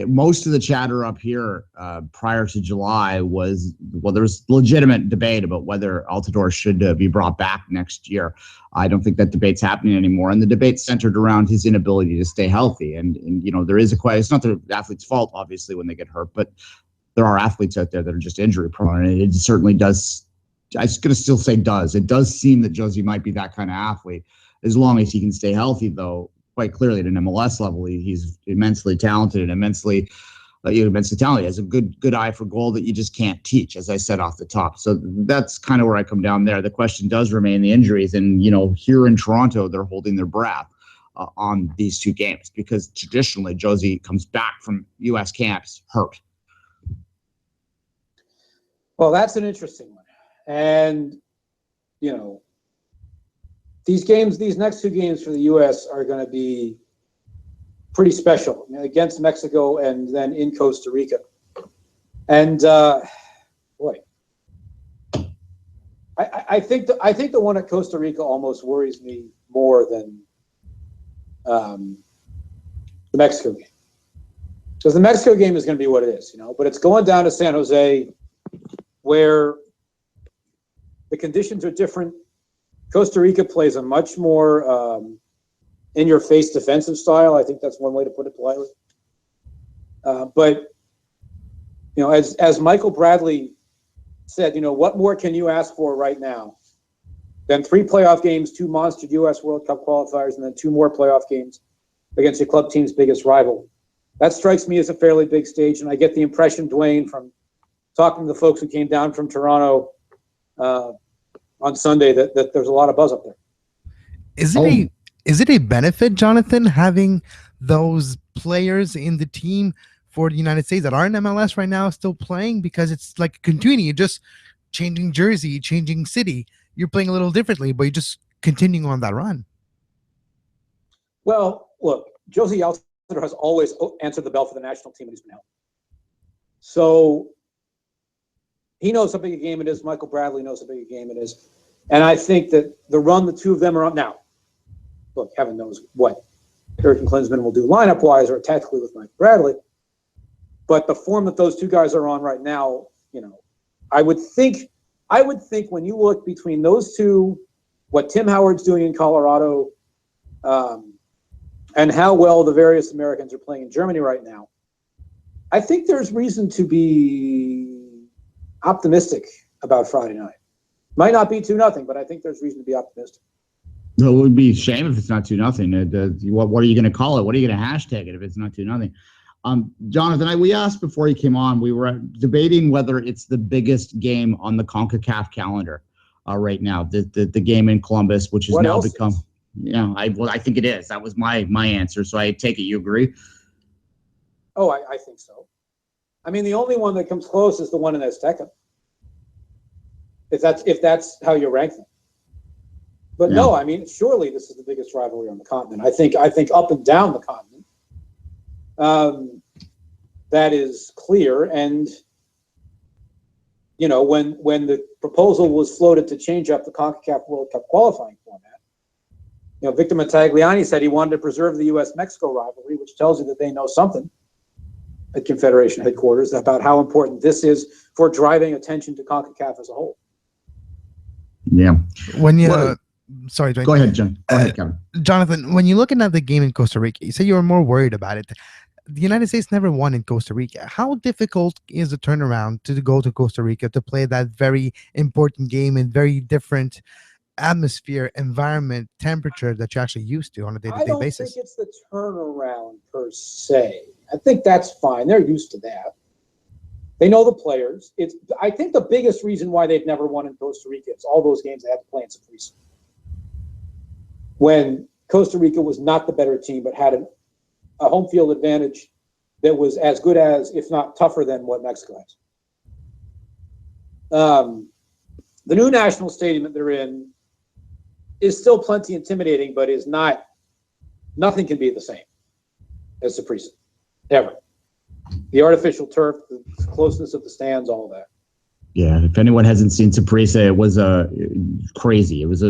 most of the chatter up here prior to July was, there was legitimate debate about whether Altidore should be brought back next year. I don't think that debate's happening anymore, and the debate centered around his inability to stay healthy. And you know, there is a question. It's not the athlete's fault, obviously, when they get hurt, but there are athletes out there that are just injury prone, and it certainly does. I was going to still say does. It does seem that Jozy might be that kind of athlete, as long as he can stay healthy, though. Quite clearly at an MLS level, he's immensely talented and immensely immense talent. He has a good eye for goal that you just can't teach, as I said off the top. So that's kind of where I come down there. The question does remain the injuries. And, here in Toronto, they're holding their breath on these two games because traditionally Josie comes back from U.S. camps hurt. Well, that's an interesting one. And, these next two games for the U.S. are going to be pretty special, against Mexico and then in Costa Rica. And boy, I think the one at Costa Rica almost worries me more than the Mexico game, because the Mexico game is going to be what it is, but it's going down to San Jose, where the conditions are different. Costa Rica plays a much more in-your-face defensive style. I think that's one way to put it politely. But as Michael Bradley said, what more can you ask for right now than 3 playoff games, 2 monster U.S. World Cup qualifiers, and then 2 more playoff games against your club team's biggest rival? That strikes me as a fairly big stage, and I get the impression, Duane, from talking to the folks who came down from Toronto on Sunday, that there's a lot of buzz up there. Is it a benefit, Jonathan, having those players in the team for the United States that are in MLS right now still playing? Because it's like continuing, you're just changing jersey, changing city. You're playing a little differently, but you're just continuing on that run. Well, look, Josie Altidore has always answered the bell for the national team when he's been out. So he knows how big a game it is. Michael Bradley knows how big a game it is. And I think that the run the two of them are on now, look, heaven knows what Jurgen Klinsmann will do lineup-wise or tactically with Mike Bradley. But the form that those two guys are on right now, I would think when you look between those two, what Tim Howard's doing in Colorado, and how well the various Americans are playing in Germany right now, I think there's reason to be optimistic about Friday night. Might not be 2-0, but I think there's reason to be optimistic. Well, it would be a shame if it's not 2-0. What are you going to call it? What are you going to hashtag it if it's not 2-0? Jonathan, we asked before you came on, we were debating whether it's the biggest game on the CONCACAF calendar right now, the game in Columbus, which has now become, I think it is. That was my answer. So I take it you agree? Oh, I think so. I mean, the only one that comes close is the one in Azteca. If that's how you rank them. But yeah. No, I mean, surely this is the biggest rivalry on the continent. I think up and down the continent, that is clear. And when the proposal was floated to change up the CONCACAF World Cup qualifying format, Victor Montagliani said he wanted to preserve the U.S.-Mexico rivalry, which tells you that they know something at Confederation headquarters about how important this is for driving attention to CONCACAF as a whole. Yeah. Sorry, Duane. Go ahead, John. Go ahead, Kevin. Jonathan, when you're looking at the game in Costa Rica, you say you were more worried about it. The United States never won in Costa Rica. How difficult is the turnaround to go to Costa Rica to play that very important game in very different atmosphere, environment, temperature that you're actually used to on a day-to-day basis? I don't think it's the turnaround per se. I think that's fine. They're used to that. They know the players. I think the biggest reason why they've never won in Costa Rica is all those games they had to play in Saprissa, when Costa Rica was not the better team, but had a home field advantage that was as good as, if not tougher than, what Mexico has. The new national stadium that they're in is still plenty intimidating, but is not. Nothing can be the same as Saprissa, ever. The artificial turf, the closeness of the stands, all of that. Yeah, if anyone hasn't seen Saprissa, it was crazy. It was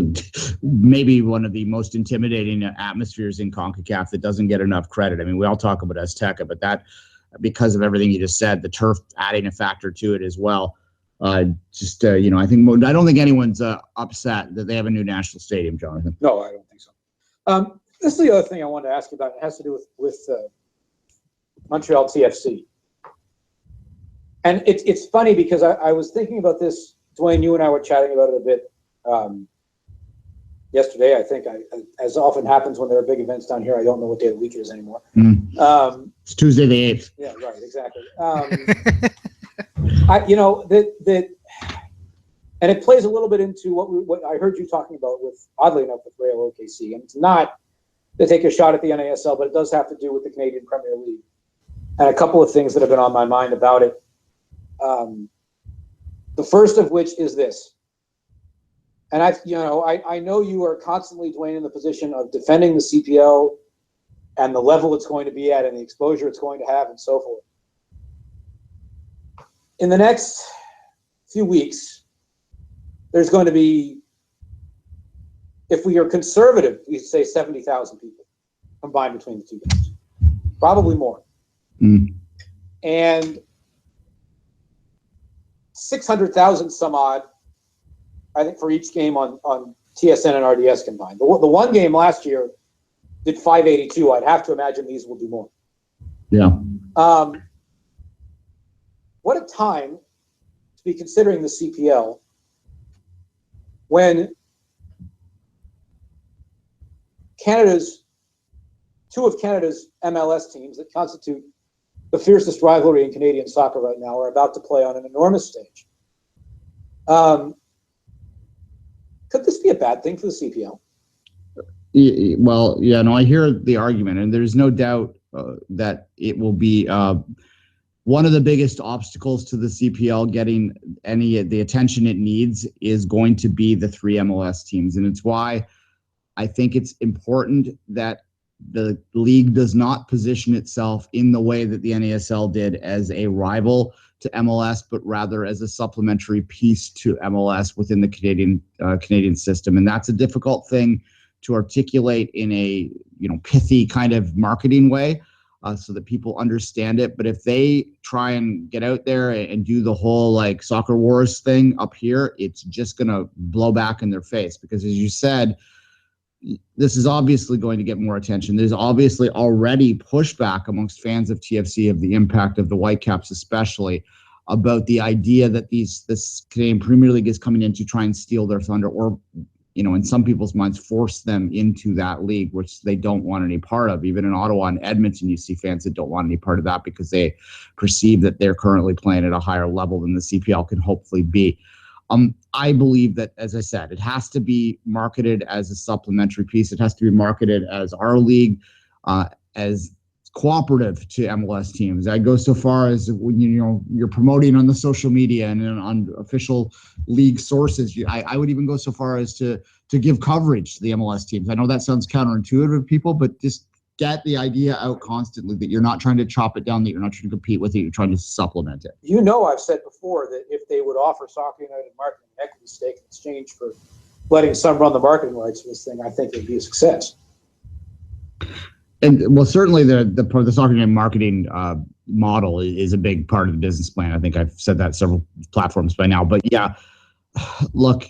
maybe one of the most intimidating atmospheres in CONCACAF that doesn't get enough credit. I mean, we all talk about Azteca, but that, because of everything you just said, the turf adding a factor to it as well. I don't think anyone's upset that they have a new national stadium, Jonathan. No, I don't think so. This is the other thing I wanted to ask you about. It has to do with Montreal TFC. And it's funny because I was thinking about this, Duane, you and I were chatting about it a bit yesterday. I think, as often happens when there are big events down here, I don't know what day of the week it is anymore. It's Tuesday the 8th. Yeah, right, exactly. And it plays a little bit into what I heard you talking about with, oddly enough, with Real OKC. And it's not to take a shot at the NASL, but it does have to do with the Canadian Premier League. And a couple of things that have been on my mind about it. The first of which is this. And I know you are constantly, Duane, in the position of defending the CPL and the level it's going to be at and the exposure it's going to have and so forth. In the next few weeks, there's going to be, if we are conservative, we say 70,000 people combined between the two games. Probably more. And 600,000 some odd, I think, for each game on TSN and RDS combined. The one game last year did 582. I'd have to imagine these will do more. Yeah. What a time to be considering the CPL when two of Canada's MLS teams that constitute the fiercest rivalry in Canadian soccer right now are about to play on an enormous stage. Could this be a bad thing for the CPL? Well, yeah, no, I hear the argument, and there's no doubt that it will be one of the biggest obstacles to the CPL getting the attention it needs is going to be the three MLS teams. And it's why I think it's important that the league does not position itself in the way that the NASL did as a rival to MLS, but rather as a supplementary piece to MLS within the Canadian system. And that's a difficult thing to articulate in a pithy kind of marketing way so that people understand it. But if they try and get out there and do the whole like soccer wars thing up here, it's just going to blow back in their face because, as you said, this is obviously going to get more attention. There's obviously already pushback amongst fans of TFC of the impact of the Whitecaps, especially about the idea that this Canadian Premier League is coming in to try and steal their thunder, or in some people's minds, force them into that league, which they don't want any part of. Even in Ottawa and Edmonton, you see fans that don't want any part of that because they perceive that they're currently playing at a higher level than the CPL can hopefully be. I believe that, as I said, it has to be marketed as a supplementary piece. It has to be marketed as our league, as cooperative to MLS teams. I go so far as when you're promoting on the social media and on official league sources. I would even go so far as to give coverage to the MLS teams. I know that sounds counterintuitive to people, but just get the idea out constantly that you're not trying to chop it down, that you're not trying to compete with it, you're trying to supplement it. I've said before that if they would offer Soccer United marketing an equity stake in exchange for letting some run the marketing rights for this thing, I think it would be a success. And well, certainly the Soccer United marketing model is a big part of the business plan. I think I've said that several platforms by now. But yeah, look,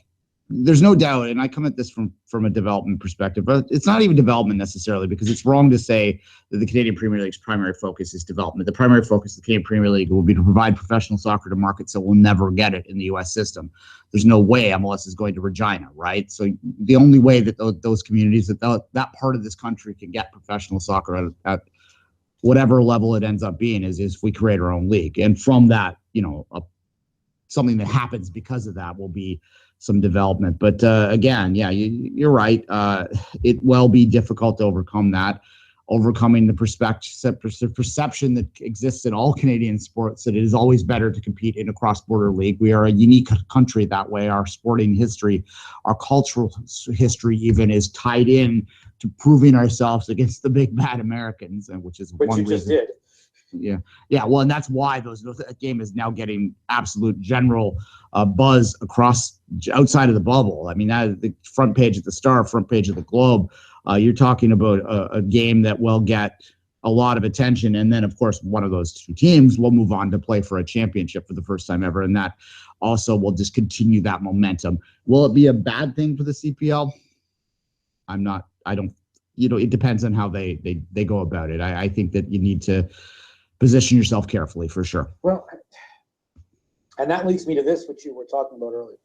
there's no doubt, and I come at this from a development perspective, but it's not even development necessarily, because it's wrong to say that the Canadian Premier League's primary focus is development. The primary focus of the Canadian Premier League will be to provide professional soccer to markets that will never get it in the U.S. system. There's no way MLS is going to Regina, right? So the only way that those communities, that part of this country can get professional soccer at whatever level it ends up being is if we create our own league. And from that, something that happens because of that will be some development. But again, yeah, you're right. It will be difficult to overcome that, overcoming the perception that exists in all Canadian sports that it is always better to compete in a cross-border league. We are a unique country that way. Our sporting history, our cultural history even is tied in to proving ourselves against the big bad Americans, and which one you reason. Just did. Yeah. Well, and that's why that game is now getting absolute general buzz outside of the bubble. I mean, the front page of the Star, front page of the Globe. You're talking about a game that will get a lot of attention, and then of course one of those two teams will move on to play for a championship for the first time ever, and that also will just continue that momentum. Will it be a bad thing for the CPL? I don't. It depends on how they go about it. I think that you need to position yourself carefully, for sure. Well, and that leads me to this, which you were talking about earlier.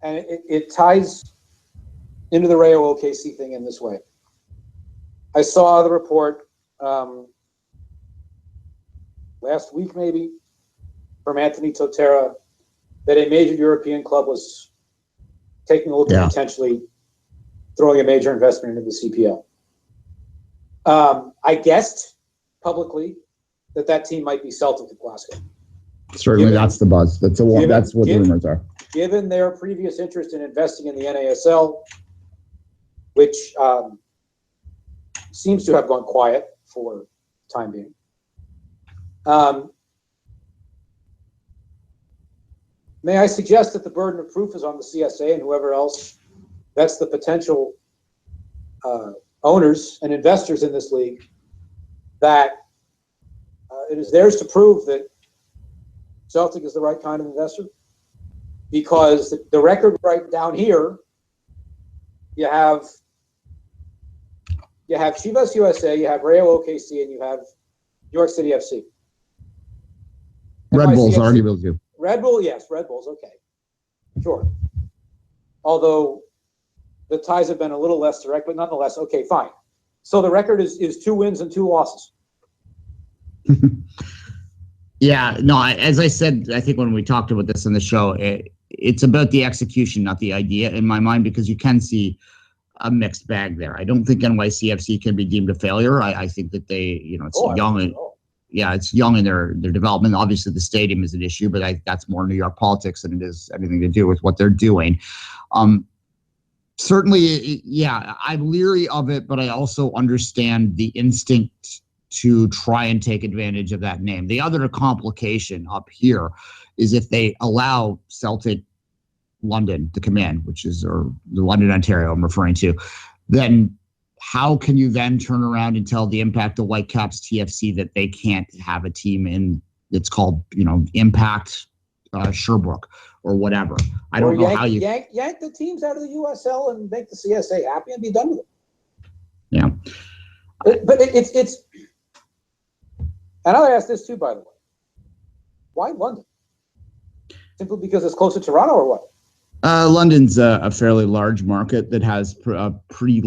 and it ties into the Rayo OKC thing in this way. I saw the report last week, maybe, from Anthony Totera, that a major European club was taking a look at potentially throwing a major investment into the CPL. I guessed publicly that team might be Celtic of Glasgow. Certainly, that's the buzz. That's what the rumors are. Given their previous interest in investing in the NASL, which seems to have gone quiet for the time being. May I suggest that the burden of proof is on the CSA and whoever else that's the potential owners and investors in this league, that it is theirs to prove that Celtic is the right kind of investor, because the record right down here, you have Chivas USA, you have Rayo OKC, and you have New York City FC. Red Bull's already will do. Red Bull, yes, Red Bull's okay. Sure. Although the ties have been a little less direct, but nonetheless, okay, fine. So the record is 2 wins and 2 losses. Yeah, no, as I said, I think when we talked about this on the show, it's about the execution, not the idea in my mind, because you can see a mixed bag there. I don't think NYCFC can be deemed a failure. I think that they, it's young. It's young in their development. Obviously, the stadium is an issue, but that's more New York politics than it is anything to do with what they're doing. Certainly, I'm leery of it, but I also understand the instinct to try and take advantage of that name. The other complication up here is if they allow Celtic London to come in, which is, or the London, Ontario I'm referring to, then how can you then turn around and tell the Impact, the Whitecaps TFC, that they can't have a team in, it's called, Impact Sherbrooke or whatever? I don't know how you yank the teams out of the USL and make the CSA happy and be done with it. Yeah. But it's and I'll ask this too, by the way. Why London? Simply because it's close to Toronto, or what? London's a fairly large market that has a pretty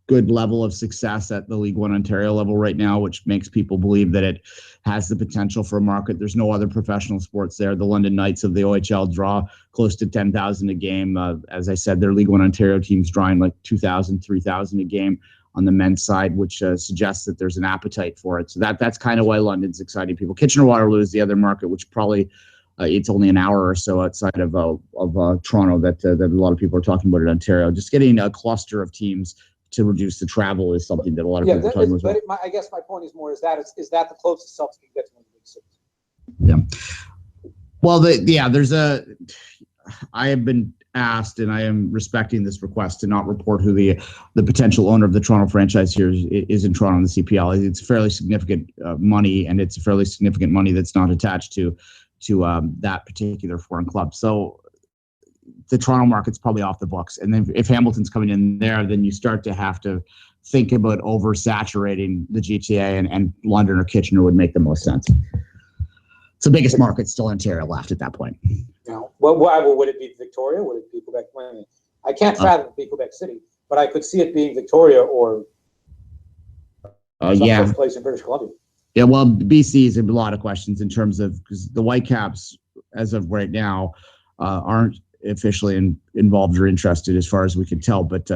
good level of success at the League One Ontario level right now, which makes people believe that it has the potential for a market. There's no other professional sports there. The London Knights of the OHL draw close to 10,000 a game. As I said, their League One Ontario team's drawing like 2,000, 3,000 a game on the men's side, which suggests that there's an appetite for it. So that's kind of why London's exciting people. Kitchener-Waterloo is the other market, which probably it's only an hour or so outside of Toronto that a lot of people are talking about in Ontario. Just getting a cluster of teams to reduce the travel is something that a lot of people are talking about. But I guess my point is more, is that the closest Celtic can get to one of the big cities? Yeah. Well, I have been asked, and I am respecting this request, to not report who the potential owner of the Toronto franchise here is in Toronto in the CPL. It's fairly significant money, and it's fairly significant money that's not attached to that particular foreign club. So the Toronto market's probably off the books. And then if Hamilton's coming in there, then you start to have to think about oversaturating the GTA, and London or Kitchener would make the most sense. It's the biggest market still Ontario left at that point. No. Well, would it be Victoria? Would it be Quebec? I can't fathom it be Quebec City, but I could see it being Victoria or some place in British Columbia. Yeah, well, BC is a lot of questions in terms of, because the Whitecaps, as of right now, aren't officially involved or interested, as far as we can tell. But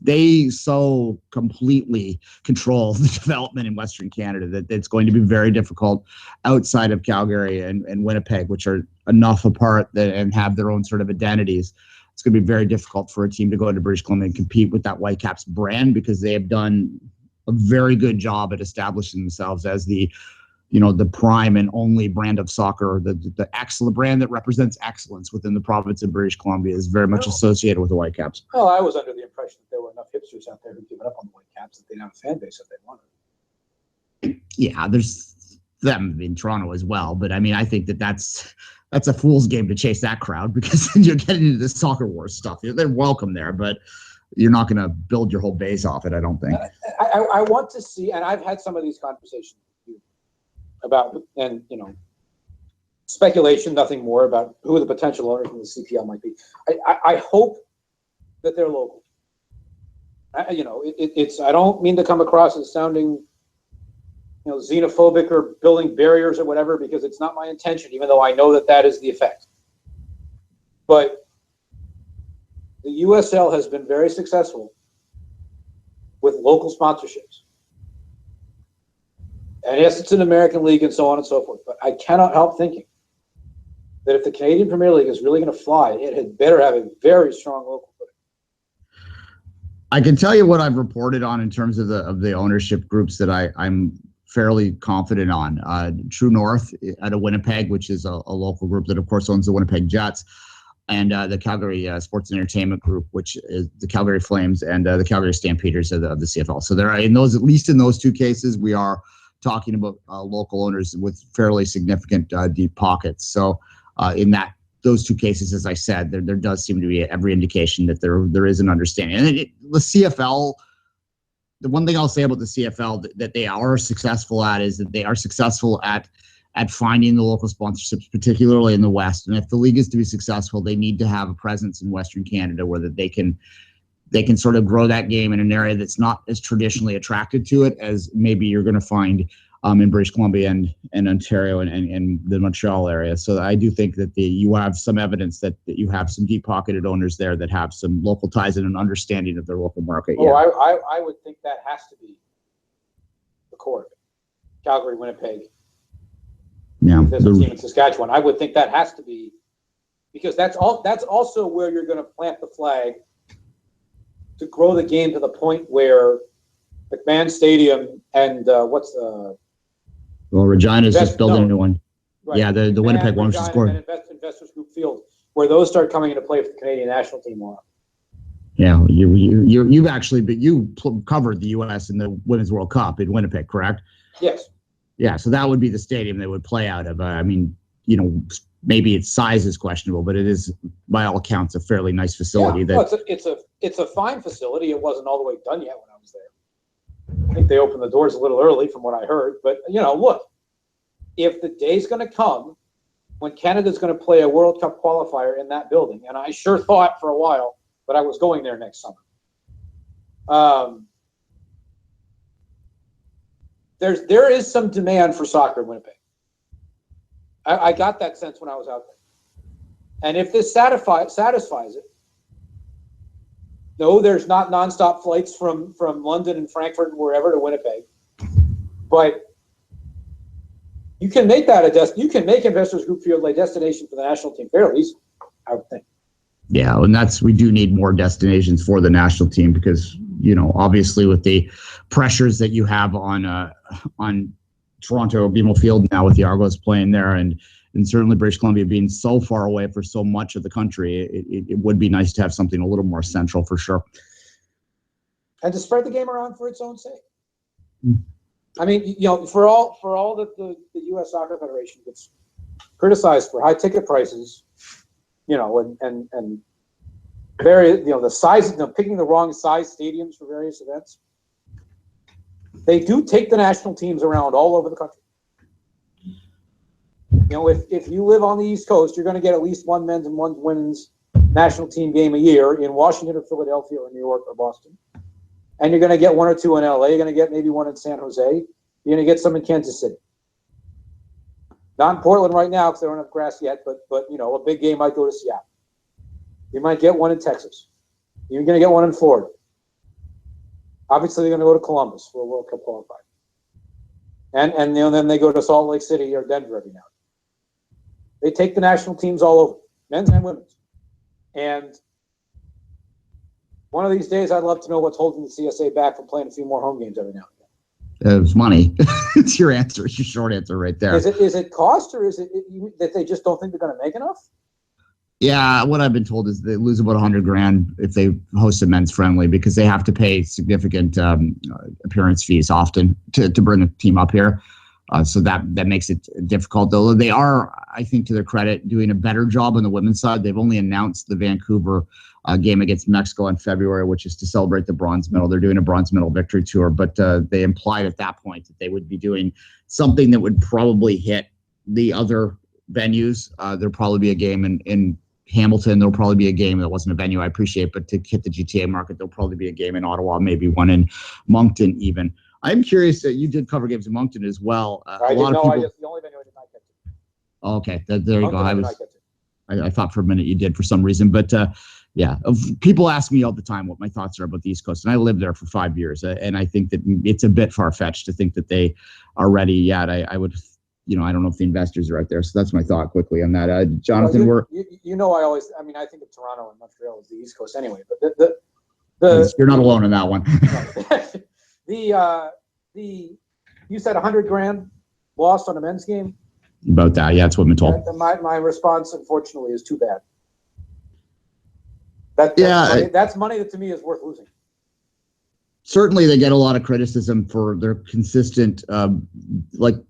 they so completely control the development in Western Canada that it's going to be very difficult outside of Calgary and Winnipeg, which are enough apart and have their own sort of identities. It's going to be very difficult for a team to go into British Columbia and compete with that Whitecaps brand, because they have done a very good job at establishing themselves as the prime and only brand of soccer, the excellent brand that represents excellence within the province of British Columbia, is very much associated with the Whitecaps. Well, I was under the impression that there were enough hipsters out there who'd given up on the Whitecaps that they'd have a fan base if they wanted. Yeah, there's them in Toronto as well, but I mean, I think that's a fool's game to chase that crowd, because you're getting into the soccer wars stuff. They're welcome there, but you're not going to build your whole base off it, I don't think. I want to see, and I've had some of these conversations about, and speculation, nothing more about who the potential owners from the CPL might be. I hope that they're local. It's I don't mean to come across as sounding, xenophobic or building barriers or whatever, because it's not my intention, even though I know that is the effect. But the USL has been very successful with local sponsorships. And yes, it's an American league and so on and so forth, but I cannot help thinking that if the Canadian Premier League is really going to fly, it had better have a very strong local footing. I can tell you what I've reported on in terms of the ownership groups that I'm fairly confident on. True North out of Winnipeg, which is a local group that, of course, owns the Winnipeg Jets, and the Calgary Sports and Entertainment Group, which is the Calgary Flames, and the Calgary Stampeders of the CFL. So there are, at least in those two cases, we are talking about local owners with fairly significant deep pockets. So in those two cases, as I said, there does seem to be every indication that there is an understanding. And the CFL, the one thing I'll say about the CFL that they are successful at is that they are successful at finding the local sponsorships, particularly in the West. And if the league is to be successful, they need to have a presence in Western Canada where that they can sort of grow that game in an area that's not as traditionally attracted to it as maybe you're going to find in British Columbia and Ontario and the Montreal area. So I do think that you have some evidence that you have some deep-pocketed owners there that have some local ties and an understanding of their local market. Oh, yeah. I would think that has to be the core. Calgary, Winnipeg. Yeah. There's a team in Saskatchewan. I would think that has to be, because that's also where you're going to plant the flag to grow the game to the point where McMahon Stadium and Regina's just building a new one. Right. Yeah, the Winnipeg one, which is scored. And Investors Group Field, where those start coming into play for the Canadian national team more. Yeah, you've actually, but you covered the U.S. in the Women's World Cup in Winnipeg, correct? Yes. Yeah, so that would be the stadium they would play out of. Maybe its size is questionable, but it is, by all accounts, a fairly nice facility. Yeah, it's a fine facility. It wasn't all the way done yet when I was there. I think they opened the doors a little early from what I heard. But, look, if the day's going to come when Canada's going to play a World Cup qualifier in that building, and I sure thought for a while that I was going there next summer, there is some demand for soccer in Winnipeg. I got that sense when I was out there. And if this satisfies it, no, there's not nonstop flights from London and Frankfurt and wherever to Winnipeg, but you can make that you can make Investors Group Field a destination for the national team fairly easily, I would think. Yeah, and we do need more destinations for the national team because, obviously with the pressures that you have on Toronto, BMO Field now with the Argos playing there, and certainly British Columbia being so far away for so much of the country, it would be nice to have something a little more central for sure. And to spread the game around for its own sake. I mean, for all that the U.S. Soccer Federation gets criticized for high ticket prices, and very, the size, picking the wrong size stadiums for various events. They do take the national teams around all over the country. If you live on the East Coast, you're going to get at least one men's and one women's national team game a year in Washington or Philadelphia or New York or Boston. And you're going to get one or two in LA. You're going to get maybe one in San Jose. You're going to get some in Kansas City. Not in Portland right now because they don't have grass yet, but a big game might go to Seattle. You might get one in Texas. You're going to get one in Florida. Obviously, they're going to go to Columbus for a World Cup qualifier. And then they go to Salt Lake City or Denver every now and then. They take the national teams all over, men's and women's. And one of these days, I'd love to know what's holding the CSA back from playing a few more home games every now and then. It's money. It's your answer. It's your short answer right there. Is it cost, or is it that they just don't think they're going to make enough? Yeah, what I've been told is they lose about $100,000 if they host a men's friendly because they have to pay significant appearance fees often to bring a team up here. So that makes it difficult. Though they are, I think, to their credit, doing a better job on the women's side. They've only announced the Vancouver game against Mexico in February, which is to celebrate the bronze medal. They're doing a bronze medal victory tour, but they implied at that point that they would be doing something that would probably hit the other venues. There'll probably be a game in Hamilton. There'll probably be a game that wasn't a venue I appreciate, but to hit the GTA market, there'll probably be a game in Ottawa, maybe one in Moncton even. I'm curious that you did cover games in Moncton as well. I didn't know. It's the only venue I did not get to. Oh, okay, there you go. I thought for a minute you did for some reason, but people ask me all the time what my thoughts are about the East Coast, and I lived there for 5 years, and I think that it's a bit far-fetched to think that they are ready yet. I would, I don't know if the investors are out there, so that's my thought quickly on that. Jonathan, I think of Toronto and Montreal as the East Coast anyway, but you're not alone in that one. You said $100,000 lost on a men's game. About that, yeah, that's what I'm told. My response, unfortunately, is too bad. That's money that to me is worth losing. Certainly, they get a lot of criticism for their consistent. Look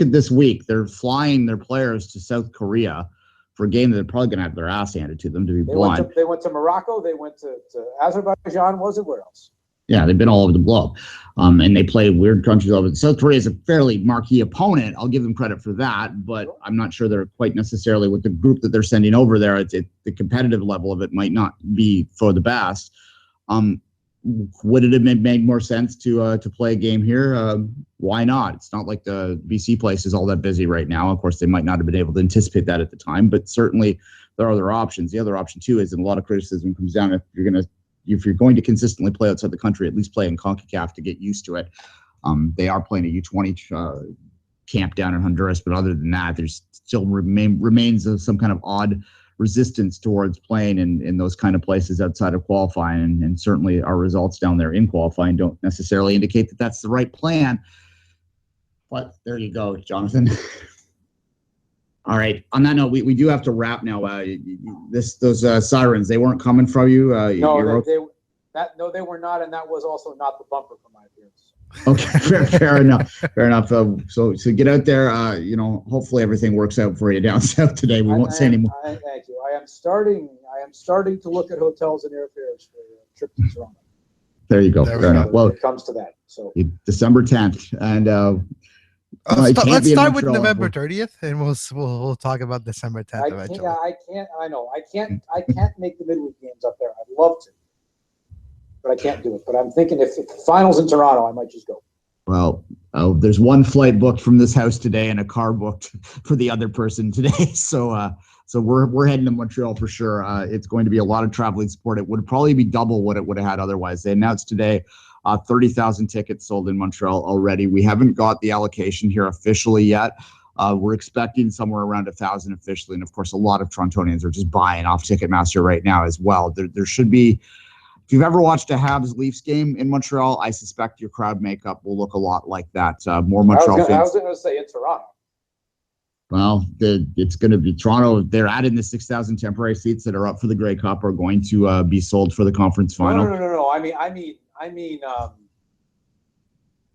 at this week; they're flying their players to South Korea for a game that they're probably going to have their ass handed to them. To be blunt, they went to Morocco. They went to Azerbaijan. Was it where else? Yeah, they've been all over the globe, and they play weird countries all over. South Korea is a fairly marquee opponent. I'll give them credit for that, but I'm not sure they're quite necessarily with the group that they're sending over there. The competitive level of it might not be for the best. Would it have made more sense to play a game here? Why not? It's not like the BC place is all that busy right now. Of course, they might not have been able to anticipate that at the time, but certainly there are other options. The other option too is, and a lot of criticism comes down if you're going to consistently play outside the country, at least play in CONCACAF to get used to it. They are playing a U20 camp down in Honduras, but other than that, there's still remains some kind of odd resistance towards playing in those kind of places outside of qualifying. And certainly our results down there in qualifying don't necessarily indicate that that's the right plan. But there you go, Jonathan. All right. On that note, we do have to wrap now. Those sirens, they weren't coming from you. No, they were not, and that was also not the bumper for my appearance. Okay, fair enough. Fair enough. So get out there. Hopefully everything works out for you down south today. We won't say anymore. Thank you. I am starting to look at hotels and airfares for a trip to Toronto. There you go. Fair enough. Well, it comes to that. So December 10th, and. Let's start with November 30th, and we'll talk about December 10th eventually. I can't make the midweek games up there. I'd love to, but I can't do it. But I'm thinking if the finals in Toronto, I might just go. Well, there's one flight booked from this house today, and a car booked for the other person today. So we're heading to Montreal for sure. It's going to be a lot of traveling support. It would probably be double what it would have had otherwise. They announced today. 30,000 tickets sold in Montreal already. We haven't got the allocation here officially yet. We're expecting somewhere around 1,000 officially. And of course, a lot of Torontonians are just buying off Ticketmaster right now as well. There should be, if you've ever watched a Habs Leafs game in Montreal, I suspect your crowd makeup will look a lot like that. More Montreal fans. I was going to say in Toronto. Well, it's going to be Toronto. They're adding the 6,000 temporary seats that are up for the Grey Cup are going to be sold for the conference final. No. I mean, you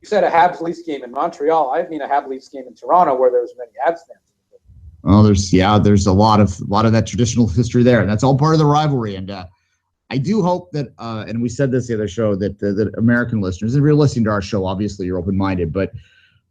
said a Habs Leafs game in Montreal. I mean a Habs Leafs game in Toronto where there's many Habs fans. Well, there's a lot of that traditional history there. That's all part of the rivalry. And I do hope that, and we said this the other show, that American listeners, if you're listening to our show, obviously you're open-minded, but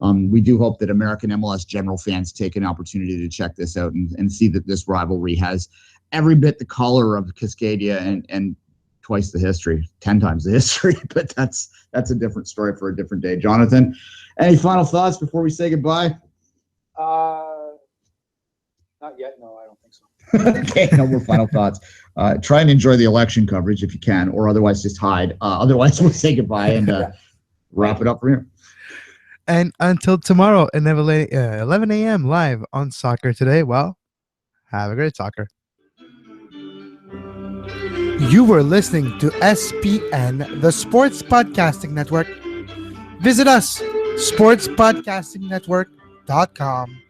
we do hope that American MLS general fans take an opportunity to check this out and see that this rivalry has every bit the color of Cascadia and twice the history, 10 times the history, but that's a different story for a different day. Jonathan, any final thoughts before we say goodbye? Not yet. No, I don't think so. Okay, no more final thoughts. Try and enjoy the election coverage if you can, or otherwise just hide. Otherwise, we'll say goodbye and wrap it up from here. And until tomorrow at 11 a.m. live on Soccer Today, well, have a great soccer. You were listening to SPN, the Sports Podcasting Network. Visit us, sportspodcastingnetwork.com.